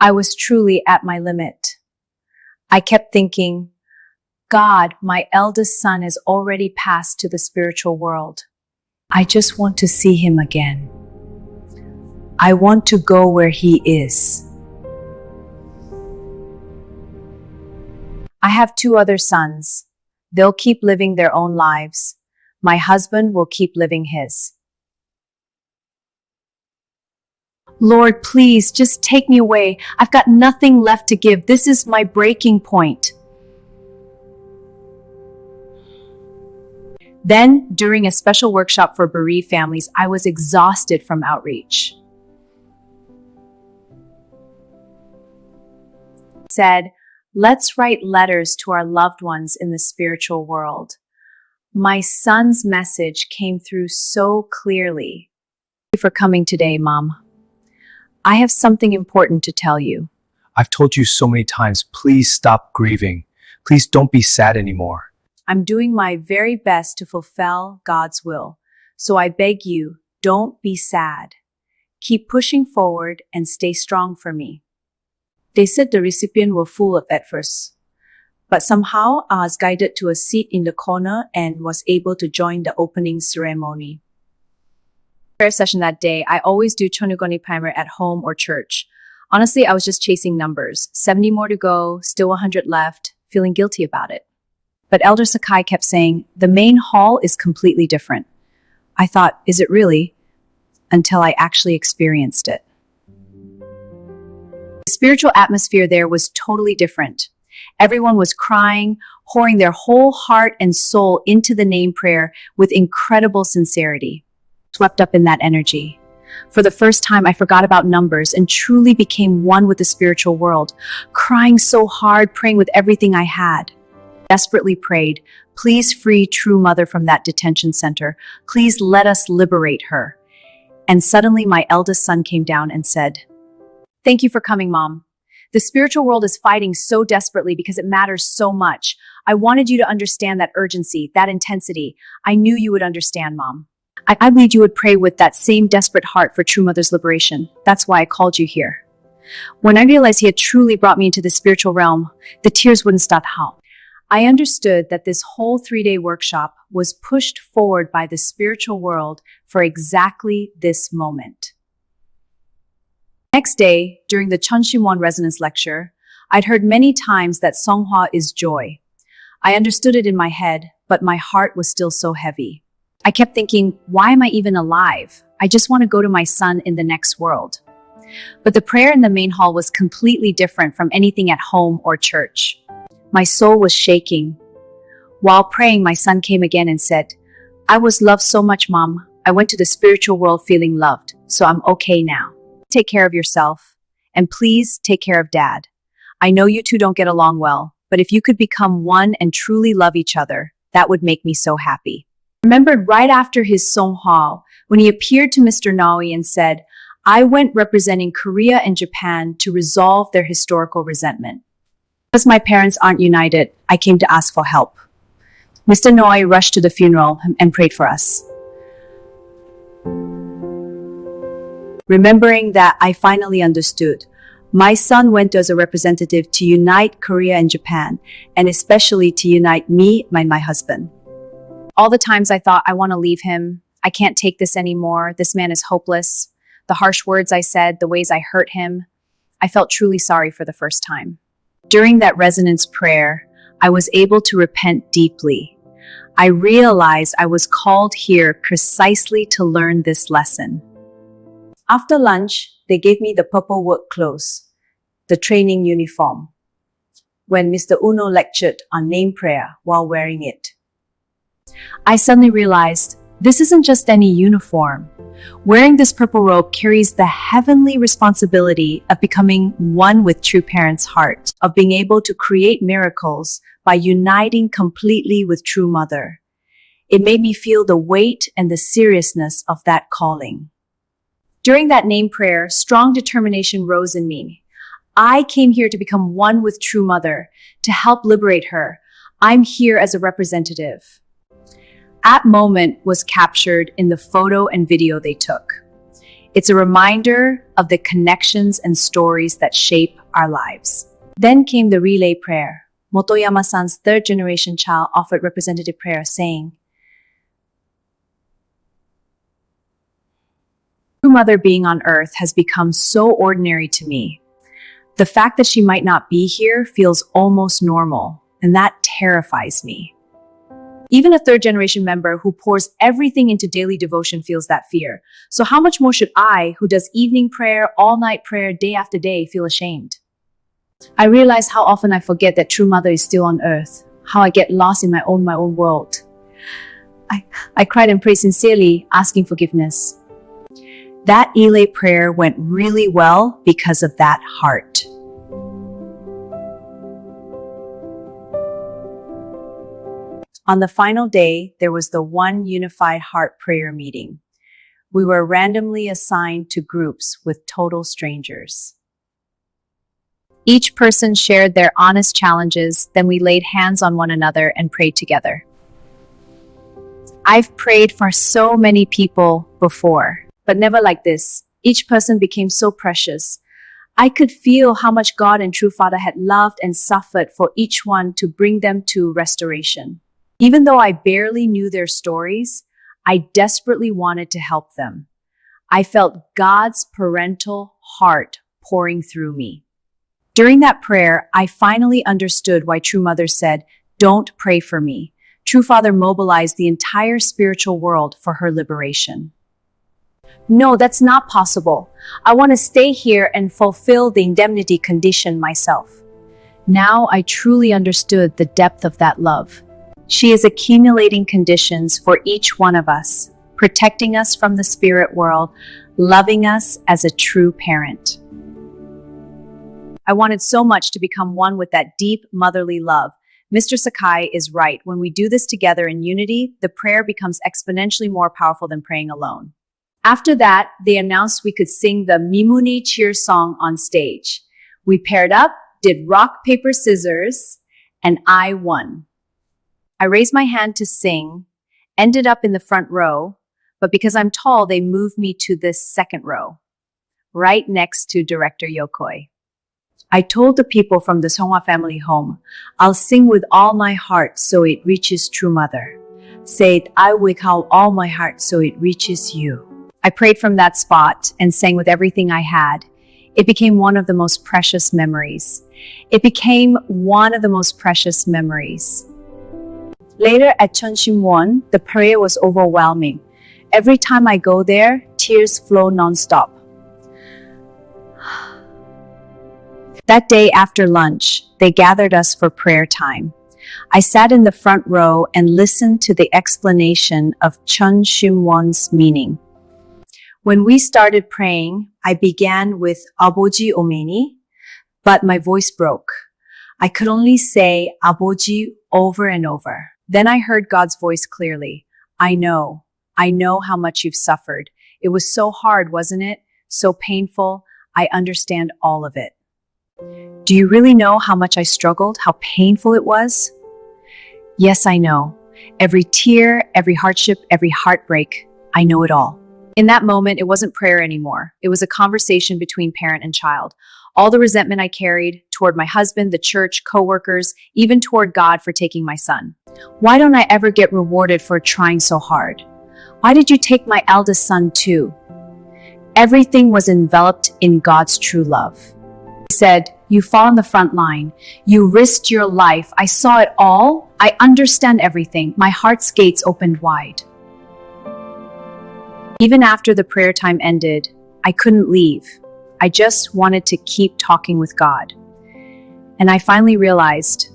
I was truly at my limit. I kept thinking, God, my eldest son has already passed to the spiritual world. I just want to see him again. I want to go where he is. I have two other sons. They'll keep living their own lives. My husband will keep living his. Lord, please just take me away. I've got nothing left to give. This is my breaking point. Then, during a special workshop for bereaved families, I was exhausted from outreach. Said, let's write letters to our loved ones in the spiritual world. My son's message came through so clearly. Thank you for coming today, Mom. I have something important to tell you. I've told you so many times, please stop grieving. Please don't be sad anymore. I'm doing my very best to fulfill God's will. So I beg you, don't be sad. Keep pushing forward and stay strong for me. They said the recipient were full at first, but somehow I was guided to a seat in the corner and was able to join the opening ceremony. Prayer session that day, I always do Chonugoni Primer at home or church. Honestly, I was just chasing numbers. 70 more to go, still 100 left, feeling guilty about it. But Elder Sakai kept saying, the main hall is completely different. I thought, is it really? Until I actually experienced it. The spiritual atmosphere there was totally different. Everyone was crying, pouring their whole heart and soul into the name prayer with incredible sincerity. Swept up in that energy. For the first time, I forgot about numbers and truly became one with the spiritual world, crying so hard, praying with everything I had. Desperately prayed, please free True Mother from that detention center. Please let us liberate her. And suddenly my eldest son came down and said, thank you for coming, Mom. The spiritual world is fighting so desperately because it matters so much. I wanted you to understand that urgency, that intensity. I knew you would understand, Mom. I believed you would pray with that same desperate heart for True Mother's liberation. That's why I called you here. When I realized he had truly brought me into the spiritual realm, the tears wouldn't stop howling. I understood that this whole 3-day workshop was pushed forward by the spiritual world for exactly this moment. Next day, during the Chunshimwon resonance lecture, I'd heard many times that Songhwa is joy. I understood it in my head, but my heart was still so heavy. I kept thinking, why am I even alive? I just want to go to my son in the next world. But the prayer in the main hall was completely different from anything at home or church. My soul was shaking. While praying, my son came again and said, I was loved so much, Mom. I went to the spiritual world feeling loved, so I'm okay now. Take care of yourself, and please take care of Dad. I know you two don't get along well, but if you could become one and truly love each other, that would make me so happy. I remembered right after his Songhwa, when he appeared to Mr. Nawi and said, I went representing Korea and Japan to resolve their historical resentment. Because my parents aren't united, I came to ask for help. Mr. Noi rushed to the funeral and prayed for us. Remembering that, I finally understood. My son went as a representative to unite Korea and Japan, and especially to unite me and my husband. All the times I thought, I want to leave him. I can't take this anymore. This man is hopeless. The harsh words I said, the ways I hurt him. I felt truly sorry for the first time. During that resonance prayer, I was able to repent deeply. I realized I was called here precisely to learn this lesson. After lunch, they gave me the purple work clothes, the training uniform, when Mr. Uno lectured on name prayer while wearing it. I suddenly realized this isn't just any uniform. Wearing this purple robe carries the heavenly responsibility of becoming one with True Parent's heart, of being able to create miracles by uniting completely with True Mother. It made me feel the weight and the seriousness of that calling. During that name prayer, strong determination rose in me. I came here to become one with True Mother, to help liberate her. I'm here as a representative. That moment was captured in the photo and video they took. It's a reminder of the connections and stories that shape our lives. Then came the relay prayer. Motoyama-san's third-generation child offered representative prayer, saying, "True mother being on earth has become so ordinary to me. The fact that she might not be here feels almost normal, and that terrifies me." Even a third-generation member who pours everything into daily devotion feels that fear. So how much more should I, who does evening prayer, all-night prayer, day after day, feel ashamed? I realize how often I forget that true mother is still on earth, how I get lost in my own world. I cried and prayed sincerely, asking forgiveness. That Ile prayer went really well because of that heart. On the final day, there was the one unified heart prayer meeting. We were randomly assigned to groups with total strangers. Each person shared their honest challenges, then we laid hands on one another and prayed together. I've prayed for so many people before, but never like this. Each person became so precious. I could feel how much God and True Father had loved and suffered for each one to bring them to restoration. Even though I barely knew their stories, I desperately wanted to help them. I felt God's parental heart pouring through me. During that prayer, I finally understood why True Mother said, "Don't pray for me." True Father mobilized the entire spiritual world for her liberation. No, that's not possible. I want to stay here and fulfill the indemnity condition myself. Now I truly understood the depth of that love. She is accumulating conditions for each one of us, protecting us from the spirit world, loving us as a true parent. I wanted so much to become one with that deep motherly love. Mr. Sakai is right. When we do this together in unity, the prayer becomes exponentially more powerful than praying alone. After that, they announced we could sing the Mimuni cheer song on stage. We paired up, did rock, paper, scissors, and I won. I raised my hand to sing, ended up in the front row, but because I'm tall, they moved me to the second row, right next to Director Yokoi. I told the people from the Songhua family home, "I'll sing with all my heart so it reaches True Mother. Say it, I with all my heart so it reaches you." I prayed from that spot and sang with everything I had. It became one of the most precious memories. Later at Chunshimwon, the prayer was overwhelming. Every time I go there, tears flow nonstop. That day after lunch, they gathered us for prayer time. I sat in the front row and listened to the explanation of Chunshimwon's meaning. When we started praying, I began with Aboji Omeni, but my voice broke. I could only say Aboji over and over. Then I heard God's voice clearly. I know how much you've suffered. It was so hard, wasn't it? So painful. I understand all of it. Do you really know how much I struggled? How painful it was? Yes, I know. Every tear, every hardship, every heartbreak, I know it all. In that moment, it wasn't prayer anymore. It was a conversation between parent and child. All the resentment I carried toward my husband, the church, coworkers, even toward God for taking my son. Why don't I ever get rewarded for trying so hard? Why did you take my eldest son too? Everything was enveloped in God's true love. He said, "You fought on the front line. You risked your life. I saw it all. I understand everything." My heart's gates opened wide. Even after the prayer time ended, I couldn't leave. I just wanted to keep talking with God. And I finally realized,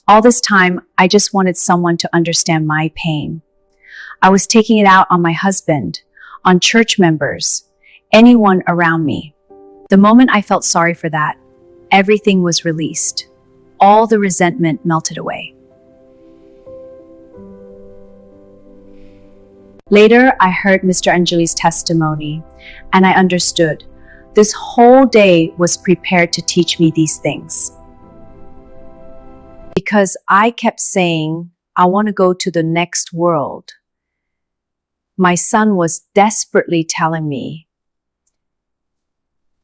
all this time, I just wanted someone to understand my pain. I was taking it out on my husband, on church members, anyone around me. The moment I felt sorry for that, everything was released. All the resentment melted away. Later, I heard Mr. Anjali's testimony, and I understood. This whole day was prepared to teach me these things. Because I kept saying, I want to go to the next world. My son was desperately telling me,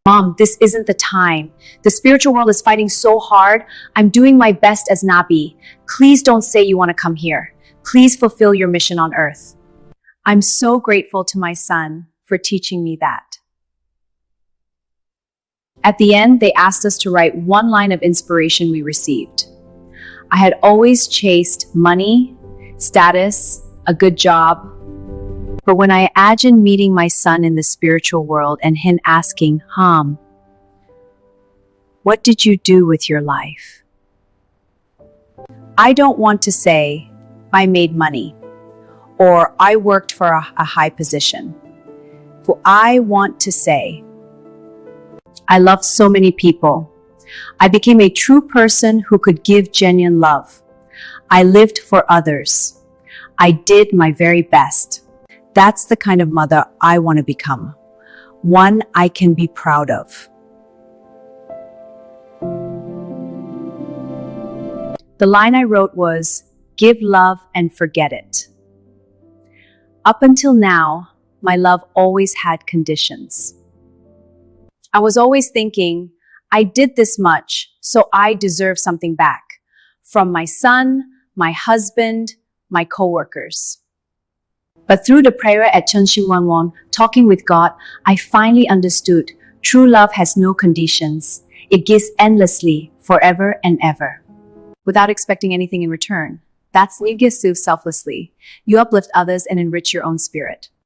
Mom, this isn't the time. The spiritual world is fighting so hard. I'm doing my best as Nabi. Please don't say you want to come here. Please fulfill your mission on earth. I'm so grateful to my son for teaching me that. At the end, they asked us to write one line of inspiration we received. I had always chased money, status, a good job. But when I imagined meeting my son in the spiritual world and him asking, Ham, what did you do with your life? I don't want to say, I made money, or I worked for a high position. But I want to say, I loved so many people. I became a true person who could give genuine love. I lived for others. I did my very best. That's the kind of mother I want to become. One I can be proud of. The line I wrote was, give love and forget it. Up until now, my love always had conditions. I was always thinking, I did this much, so I deserve something back. From my son, my husband, my coworkers. But through the prayer at Chunshimwanwon, talking with God, I finally understood true love has no conditions. It gives endlessly, forever and ever. Without expecting anything in return. That's Nilgisu selflessly. You uplift others and enrich your own spirit.